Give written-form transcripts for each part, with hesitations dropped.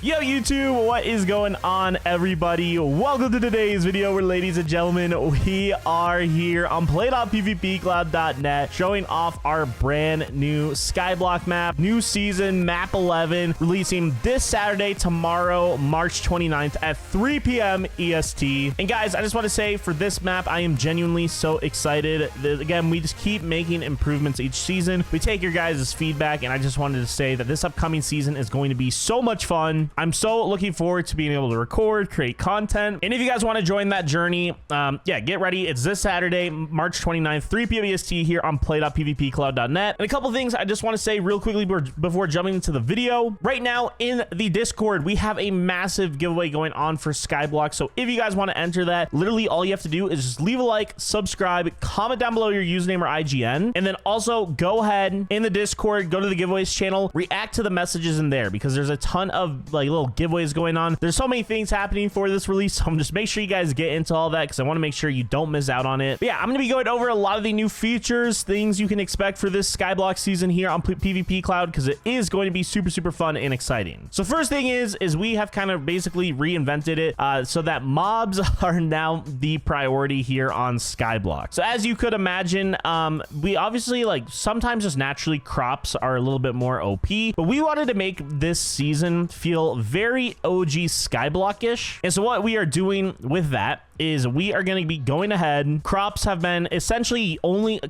Yo YouTube, what is going on everybody? Welcome to today's video where, ladies and gentlemen, we are here on play.pvpcloud.net showing off our brand new Skyblock map, new season, map 11, releasing this Saturday, tomorrow, March 29th at 3 p.m. EST. And guys, I just want to say for this map, I am genuinely so excited. Again, we just keep making improvements each season. We take your guys' feedback, and I just wanted to say that this upcoming season is going to be so much fun. I'm so looking forward to being able to record, create content. And if you guys want to join that journey, yeah, get ready. It's this Saturday, March 29th, 3 p.m. EST here on play.pvpcloud.net. And a couple things I just want to say real quickly before jumping into the video. Right now in the Discord, we have a massive giveaway going on for Skyblock. So if you guys want to enter that, literally all you have to do is just leave a like, subscribe, comment down below your username or IGN, and then also go ahead in the Discord, go to the giveaways channel, react to the messages in there because there's a ton of like little giveaways going on. There's so many things happening for this release, so I'm just make sure you guys get into all that because I want to make sure you don't miss out on it. But yeah, I'm gonna be going over a lot of the new features, things you can expect for this Skyblock season here on PvP Cloud because it is going to be super fun and exciting. So first thing is we have kind of basically reinvented it so that mobs are now the priority here on Skyblock. So as you could imagine, we obviously like sometimes just naturally crops are a little bit more OP, but we wanted to make this season feel very OG Skyblock-ish. And so what we are doing with that is we are going to be going ahead. Crops have been essentially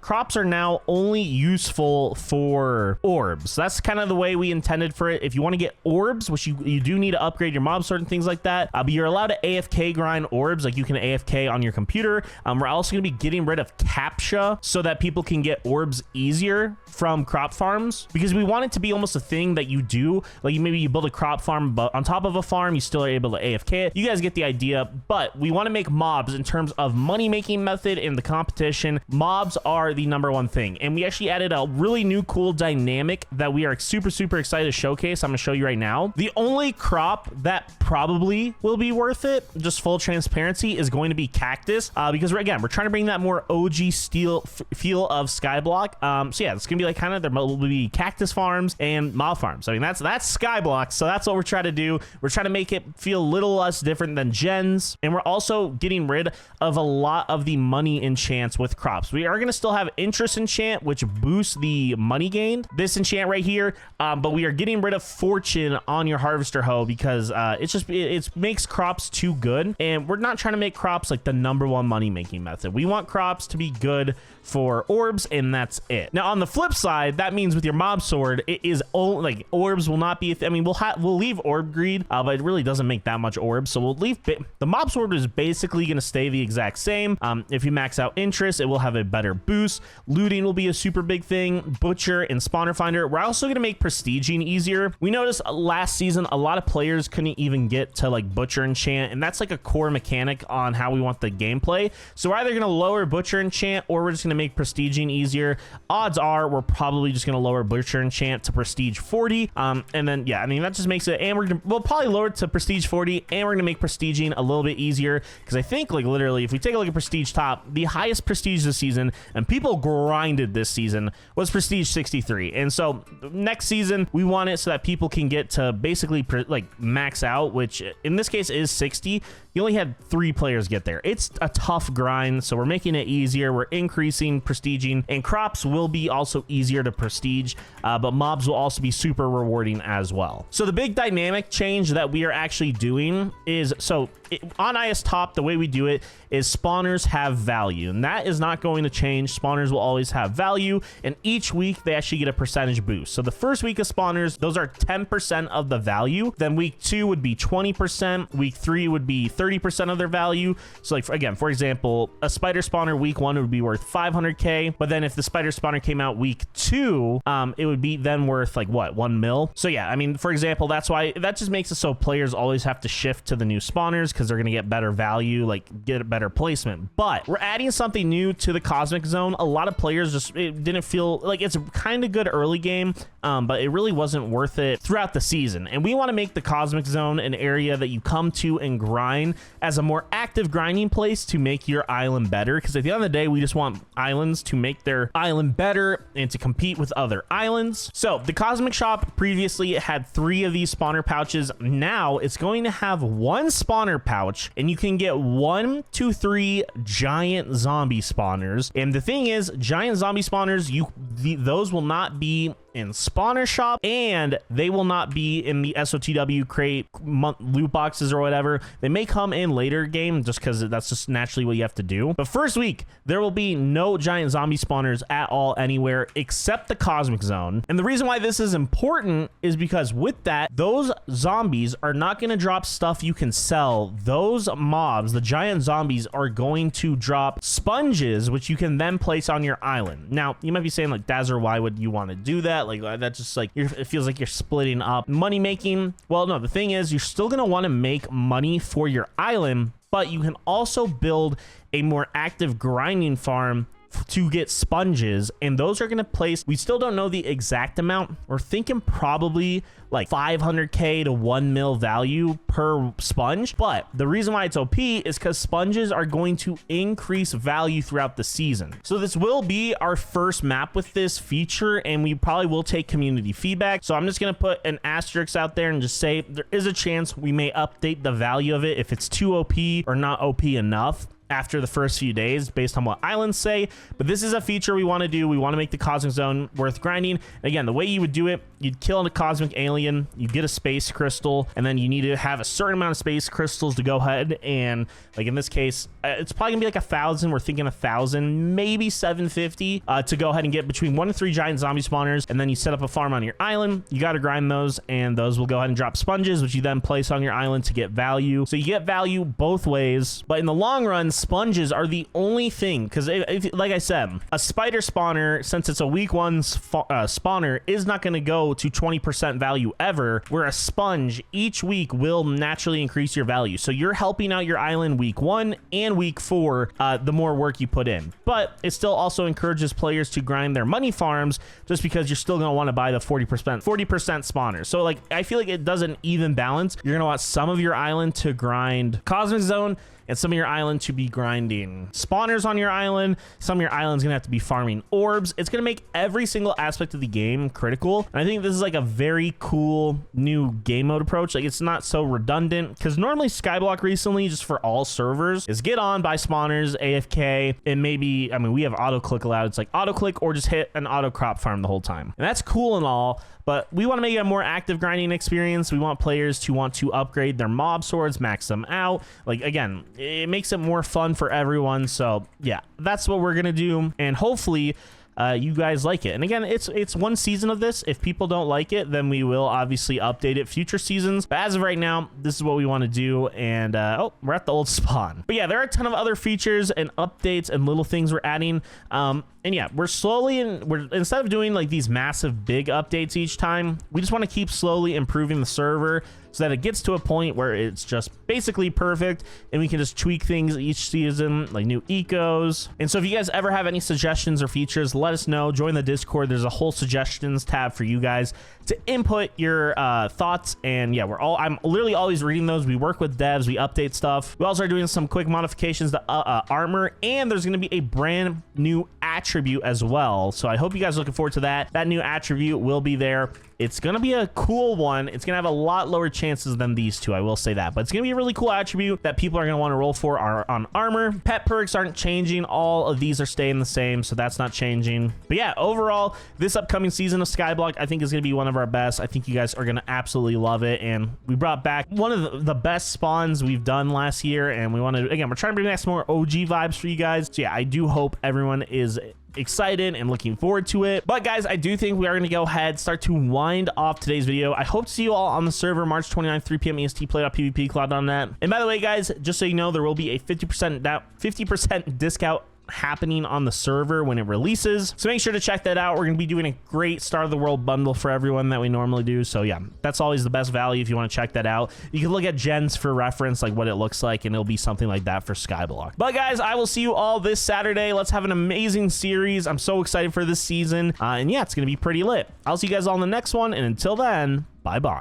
crops are now only useful for orbs. So that's kind of the way we intended for it. If you want to get orbs, which you do need to upgrade your mob sort and things like that, but you're allowed to AFK grind orbs. Like you can AFK on your computer. We're also going to be getting rid of CAPTCHA so that people can get orbs easier from crop farms, because we want it to be almost a thing that you do. Like maybe you build a crop farm, but on top of a farm, you still are able to AFK it. You guys get the idea, but we want to make mobs in terms of money making method in the competition. Mobs are the #1 thing, and we actually added a really new cool dynamic that we are super excited to showcase. I'm gonna show you right now. The only crop that probably will be worth it, just full transparency, is going to be cactus, because we're trying to bring that more OG steel feel of Skyblock. So yeah, it's gonna be like kind of, there will be cactus farms and mob farms. I mean, that's Skyblock, so that's what we're trying to do. We're trying to make it feel a little less different than gens, and we're also getting rid of a lot of the money enchants with crops. We are going to still have interest enchant, which boosts the money gained, this enchant right here, but we are getting rid of fortune on your harvester hoe because it makes crops too good, and we're not trying to make crops like the #1 money making method. We want crops to be good for orbs, and that's it. Now on the flip side, that means with your mob sword, it is only like orbs will not be I mean, we'll leave orb greed, but it really doesn't make that much orbs, so we'll leave the mob sword is basically going to stay the exact same. If you max out interest, it will have a better boost. Looting will be a super big thing. Butcher and spawner finder. We're also going to make prestiging easier. We noticed last season a lot of players couldn't even get to like butcher enchant, and that's like a core mechanic on how we want the gameplay. So we're either going to lower butcher enchant, or we're just going to make prestiging easier. Odds are we're probably just going to lower butcher enchant to prestige 40, and then yeah, I mean that just makes it, and we'll probably lower it to prestige 40, and we're going to make prestiging a little bit easier, because I think like literally if we take a look at prestige top, the highest prestige this season, and people grinded this season, was prestige 63. And so next season we want it so that people can get to basically like max out, which in this case is 60. You only had 3 players get there. It's a tough grind, so we're making it easier. We're increasing prestiging, and crops will be also easier to prestige, but mobs will also be super rewarding as well. So the big dynamic change that we are actually doing is, on IS top, the way we do it is spawners have value, and that is not going to change. Spawners will always have value, and each week they actually get a percentage boost. So the first week of spawners, those are 10% of the value. Then week 2 would be 20%. Week 3 would be 30% of their value. So like again, for example, a spider spawner week 1 would be worth 500k, but then if the spider spawner came out week 2, it would be then worth like what, 1 mil. So yeah, I mean, for example, that's why that just makes it so players always have to shift to the new spawners, because they're going to get better value, like get a better placement. But we're adding something new to the cosmic zone. A lot of players just, it didn't feel like, it's a kind of good early game, but it really wasn't worth it throughout the season. And we want to make the cosmic zone an area that you come to and grind coin as a more active grinding place to make your island better, because at the end of the day, we just want islands to make their island better and to compete with other islands. So the Cosmic Shop previously had 3 of these spawner pouches. Now it's going to have 1 spawner pouch, and you can get 1 to 3 giant zombie spawners. And the thing is, giant zombie spawners, those will not be in spawner shop, and they will not be in the SOTW crate loot boxes or whatever. They may come in later game just because that's just naturally what you have to do. But first week, there will be no giant zombie spawners at all anywhere except the Cosmic Zone. And the reason why this is important is because with that, those zombies are not going to drop stuff you can sell. Those mobs, the giant zombies, are going to drop sponges, which you can then place on your island. Now, you might be saying like, Dazzler, why would you want to do that? Like, that's just like, it feels like you're splitting up money making. Well, no, the thing is, you're still going to want to make money for your island, but you can also build a more active grinding farm to get sponges, and those are going to place, we still don't know the exact amount. We're thinking probably like 500k to 1 mil value per sponge. But the reason why it's OP is because sponges are going to increase value throughout the season. So this will be our first map with this feature, and we probably will take community feedback. So I'm just going to put an asterisk out there and just say there is a chance we may update the value of it if it's too OP or not OP enough after the first few days based on what islands say. But this is a feature we want to do. We want to make the Cosmic Zone worth grinding. And again, the way you would do it, you'd kill a cosmic alien, you get a space crystal, and then you need to have a certain amount of space crystals to go ahead and, like in this case, it's probably gonna be like 1,000. We're thinking 1,000, maybe 750 to go ahead and get between 1 to 3 giant zombie spawners. And then you set up a farm on your island. You got to grind those, and those will go ahead and drop sponges, which you then place on your island to get value. So you get value both ways. But in the long run, sponges are the only thing, because like I said, a spider spawner, since it's a week 1 spawner, is not going to go to 20% value ever, where a sponge each week will naturally increase your value. So you're helping out your island week 1 and week 4 the more work you put in. But it still also encourages players to grind their money farms, just because you're still going to want to buy the 40% spawners. So like, I feel like it does an even balance. You're going to want some of your island to grind Cosmic Zone, and some of your island to be grinding spawners on your island. Some of your island's gonna have to be farming orbs. It's gonna make every single aspect of the game critical. And I think this is like a very cool new game mode approach. Like, it's not so redundant, because normally Skyblock recently, just for all servers, is get on, buy spawners, AFK, and maybe, I mean, we have auto click allowed. It's like auto click or just hit an auto crop farm the whole time. And that's cool and all, but we want to make it a more active grinding experience. We want players to want to upgrade their mob swords, max them out. Like, again, it makes it more fun for everyone. So yeah, that's what we're gonna do, and hopefully you guys like it. And again, it's 1 season of this. If people don't like it, then we will obviously update it future seasons. But as of right now, this is what we want to do. And oh, we're at the old spawn. But yeah, there are a ton of other features and updates and little things we're adding. And yeah, we're instead of doing like these massive big updates each time, we just want to keep slowly improving the server so that it gets to a point where it's just basically perfect, and we can just tweak things each season, like new ecos. And so if you guys ever have any suggestions or features, let us know. Join the Discord. There's a whole suggestions tab for you guys to input your thoughts. And yeah, I'm literally always reading those. We work with devs, we update stuff. We also are doing some quick modifications to armor, and there's going to be a brand new attribute as well. So I hope you guys are looking forward to that. That new attribute will be there. It's going to be a cool one. It's going to have a lot lower chances than these two, I will say that. But it's going to be a really cool attribute that people are going to want to roll for on armor. Pet perks aren't changing. All of these are staying the same, so that's not changing. But yeah, overall, this upcoming season of Skyblock, I think, is going to be one of our best. I think you guys are going to absolutely love it. And we brought back one of the best spawns we've done last year. And we want to, again, we're trying to bring back some more OG vibes for you guys. So yeah, I do hope everyone is excited and looking forward to it. But guys, I do think we are going to go ahead, start to wind off today's video. I hope to see you all on the server March 29th, 3 p.m. EST, play.pvpcloud.net. And by the way, guys, just so you know, there will be a 50% discount happening on the server when it releases, so make sure to check that out. We're going to be doing a great Star of the World bundle for everyone that we normally do. So yeah, that's always the best value if you want to check that out. You can look at gens for reference, like what it looks like, and it'll be something like that for Skyblock. But guys, I will see you all this Saturday. Let's have an amazing series. I'm so excited for this season, and yeah, it's going to be pretty lit. I'll see you guys all in the next one, and until then, bye bye.